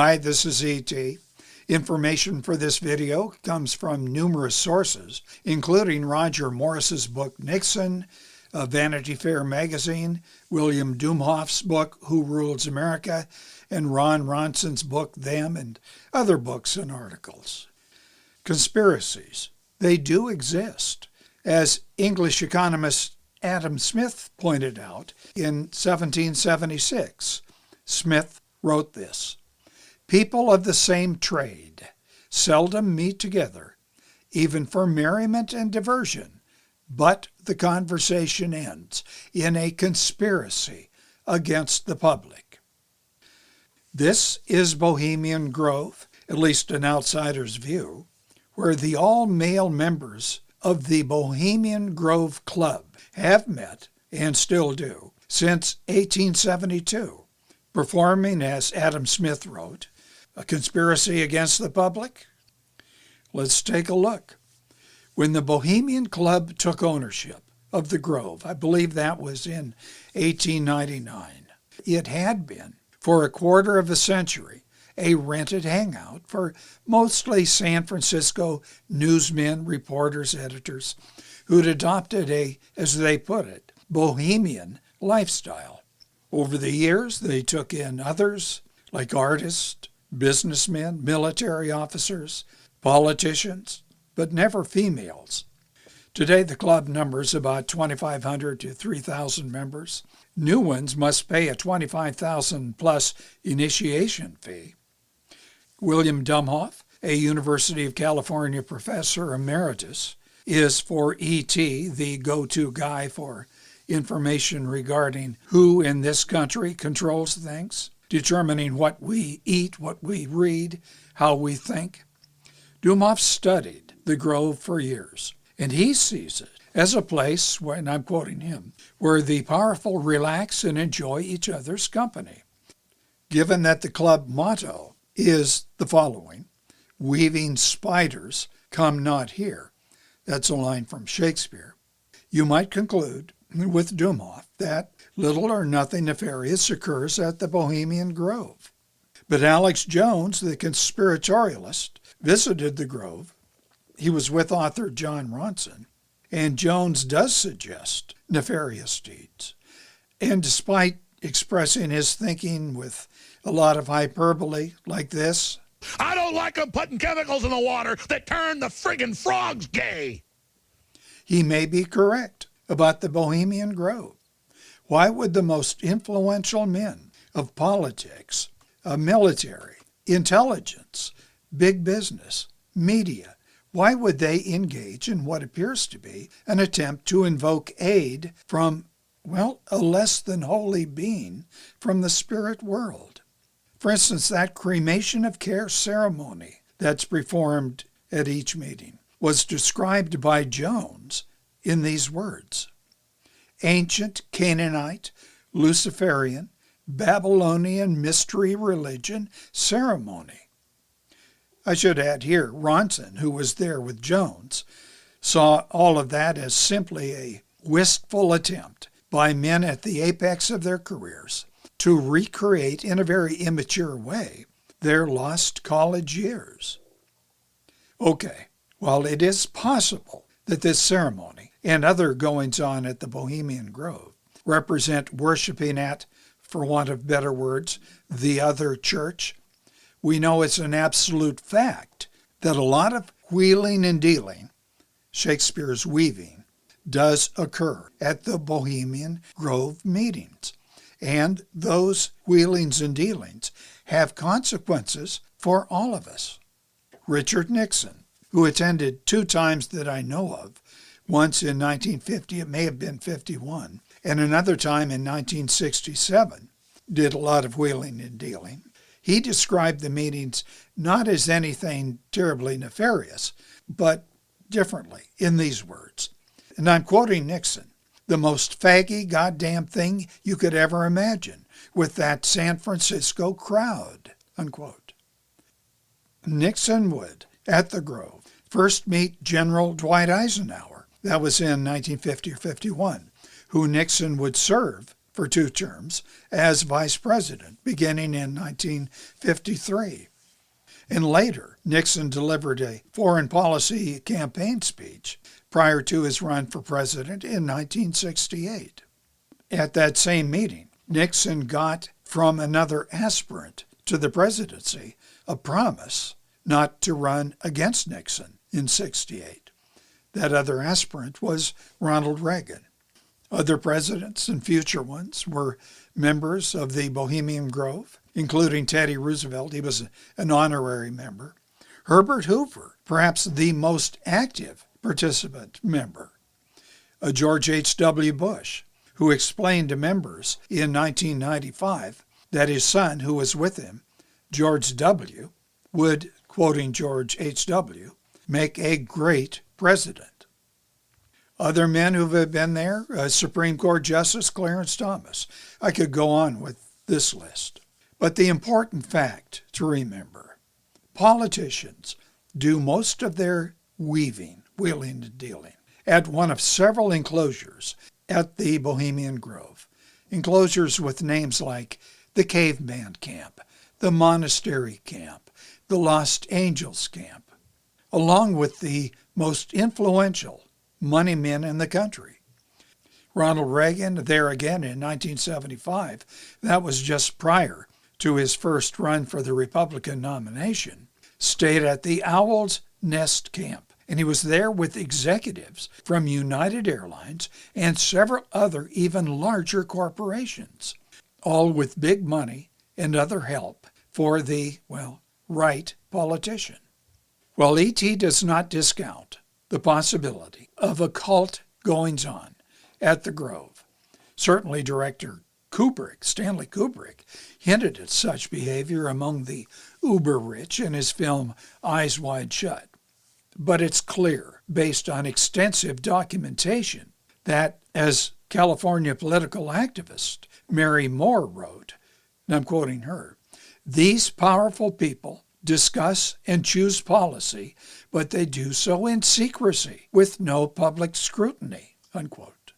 Hi, this is E.T. Information for this video comes from numerous sources, including Roger Morris's book Nixon, Vanity Fair magazine, William Dumoff's book Who Rules America, and Ron Ronson's book Them, and other books and articles. Conspiracies. They do exist. As English economist Adam Smith pointed out in 1776, Smith wrote this: "People of the same trade seldom meet together, even for merriment and diversion, but the conversation ends in a conspiracy against the public." This is Bohemian Grove, at least an outsider's view, where the all-male members of the Bohemian Grove Club have met, and still do, since 1872, performing, as Adam Smith wrote, a conspiracy against the public? Let's take a look. When the Bohemian Club took ownership of the Grove, I believe that was in 1899, it had been, for a quarter of a century, a rented hangout for mostly San Francisco newsmen, reporters, editors, who'd adopted a, as they put it, bohemian lifestyle. Over the years, they took in others like artists, businessmen, military officers, politicians, but never females. Today, the club numbers about 2,500 to 3,000 members. New ones must pay a $25,000 plus initiation fee. William Dumoff, a University of California professor emeritus, is for E.T. the go-to guy for information regarding who in this country controls things, determining what we eat, what we read, how we think. Dumoff studied the Grove for years, and he sees it as a place, and I'm quoting him, where the powerful relax and enjoy each other's company. Given that the club motto is the following: "Weaving spiders come not here," that's a line from Shakespeare, you might conclude with Dumoff that little or nothing nefarious occurs at the Bohemian Grove. But Alex Jones, the conspiratorialist, visited the Grove. He was with author John Ronson, and Jones does suggest nefarious deeds. And despite expressing his thinking with a lot of hyperbole like this: "I don't like them putting chemicals in the water that turn the friggin' frogs gay," he may be correct about the Bohemian Grove. Why would the most influential men of politics, military, intelligence, big business, media, why would they engage in what appears to be an attempt to invoke aid from, well, a less than holy being from the spirit world? For instance, that cremation of care ceremony that's performed at each meeting was described by Jones in these words: "Ancient Canaanite, Luciferian, Babylonian mystery religion ceremony." I should add here, Ronson, who was there with Jones, saw all of that as simply a wistful attempt by men at the apex of their careers to recreate in a very immature way their lost college years. Okay, while it is possible that this ceremony and other goings-on at the Bohemian Grove represent worshiping at, for want of better words, the other church, we know it's an absolute fact that a lot of wheeling and dealing, Shakespeare's weaving, does occur at the Bohemian Grove meetings. And those wheelings and dealings have consequences for all of us. Richard Nixon, who attended 2 times that I know of, once in 1950, it may have been 51, and another time in 1967, did a lot of wheeling and dealing. He described the meetings not as anything terribly nefarious, but differently in these words. And I'm quoting Nixon: "The most faggy goddamn thing you could ever imagine with that San Francisco crowd," unquote. Nixon would, at the Grove, first meet General Dwight Eisenhower. That was in 1950 or 51, who Nixon would serve for 2 terms as vice president, beginning in 1953. And later, Nixon delivered a foreign policy campaign speech prior to his run for president in 1968. At that same meeting, Nixon got from another aspirant to the presidency a promise not to run against Nixon in '68. That other aspirant was Ronald Reagan. Other presidents and future ones were members of the Bohemian Grove, including Teddy Roosevelt. He was an honorary member. Herbert Hoover, perhaps the most active participant member. George H.W. Bush, who explained to members in 1995 that his son, who was with him, George W., would, quoting George H.W., make a great president. Other men who have been there, Supreme Court Justice Clarence Thomas. I could go on with this list. But the important fact to remember, politicians do most of their wheeling and dealing at one of several enclosures at the Bohemian Grove. Enclosures with names like the Caveman Camp, the Monastery Camp, the Lost Angels Camp, along with the most influential money men in the country. Ronald Reagan, there again in 1975, that was just prior to his first run for the Republican nomination, stayed at the Owl's Nest Camp, and he was there with executives from United Airlines and several other even larger corporations, all with big money and other help for the, right politician. While E.T. does not discount the possibility of occult goings-on at the Grove, certainly director Stanley Kubrick, hinted at such behavior among the uber-rich in his film Eyes Wide Shut. But it's clear, based on extensive documentation, that, as California political activist Mary Moore wrote, and I'm quoting her, "These powerful people discuss and choose policy, but they do so in secrecy with no public scrutiny," unquote.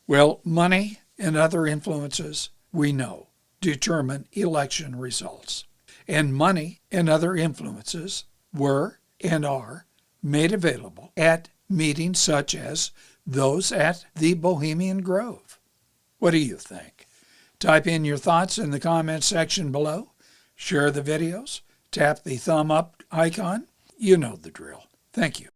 Well, money and other influences, we know, determine election results. And money and other influences were and are made available at meetings such as those at the Bohemian Grove. What do you think? Type in your thoughts in the comments section below. Share the videos. Tap the thumb up icon. You know the drill. Thank you.